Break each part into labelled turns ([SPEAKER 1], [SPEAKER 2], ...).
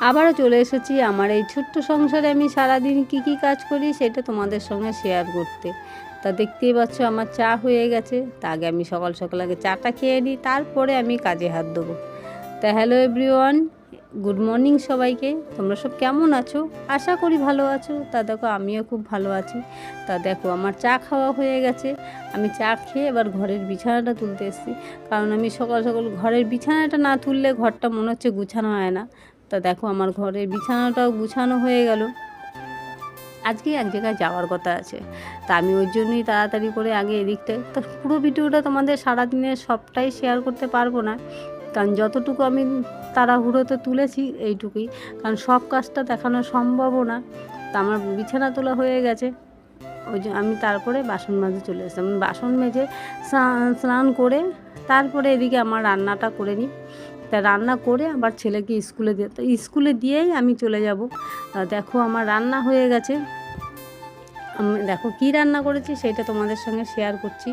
[SPEAKER 1] আবারও চলে এসেছি আমার এই ছোট্ট সংসারে আমি সারাদিন কী কাজ করি সেটা তোমাদের সঙ্গে শেয়ার করতে। তা দেখতেই পাচ্ছ আমার চা হয়ে গেছে। তা আগে আমি সকাল সকাল আগে চাটা খেয়ে নিই, তারপরে আমি কাজে হাত দেবো। তা হ্যালো এভরিওয়ান, গুড মর্নিং সবাইকে। তোমরা সব কেমন আছো? আশা করি ভালো আছো। তা দেখো আমিও খুব ভালো আছি। তা দেখো আমার চা খাওয়া হয়ে গেছে। আমি চা খেয়ে এবার ঘরের বিছানাটা তুলতে এসেছি, কারণ আমি সকাল সকাল ঘরের বিছানাটা না তুললে ঘরটা মনে হচ্ছে গুছানো হয় না। তা দেখো আমার ঘরের বিছানাটাও গুছানো হয়ে গেল। আজকে এক জায়গায় যাওয়ার কথা আছে, তা আমি ওই জন্যই তাড়াতাড়ি করে আগে এদিকটায়, তো পুরো ভিডিওটা তোমাদের সারাদিনের সবটাই শেয়ার করতে পারবো না, কারণ যতটুকু আমি তাড়াহুড়োতে তুলেছি এইটুকুই, কারণ সব কাজটা দেখানো সম্ভবও না। তা আমার বিছানা তোলা হয়ে গেছে, ওই জন্য আমি তারপরে বাসন মাজতে চলে এসেছি। আমি বাসন মেজে স্নান করে তারপরে এদিকে আমার রান্নাটা করে নিই। তা রান্না করে আবার ছেলেকে স্কুলে দিয়ে, তো স্কুলে দিয়েই আমি চলে যাব। দেখো আমার রান্না হয়ে গেছে। আমি দেখো কী রান্না করেছি সেটা তোমাদের সঙ্গে শেয়ার করছি।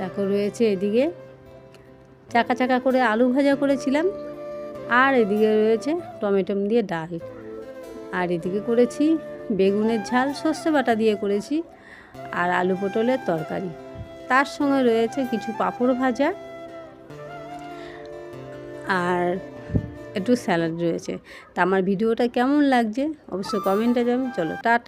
[SPEAKER 1] দেখো রয়েছে এদিকে চাকা চাকা করে আলু ভাজা করেছিলাম, আর এদিকে রয়েছে টমেটো দিয়ে ডাল, আর এদিকে করেছি বেগুনের ঝাল সর্ষে বাটা দিয়ে করেছি, আর আলু পটলের তরকারি। তার সঙ্গে রয়েছে কিছু পাঁপড় ভাজা আর একটু স্যালাড রয়েছে। তা আমার ভিডিওটা কেমন লাগছে অবশ্যই কমেন্টে যাবেন। চলো টাটা।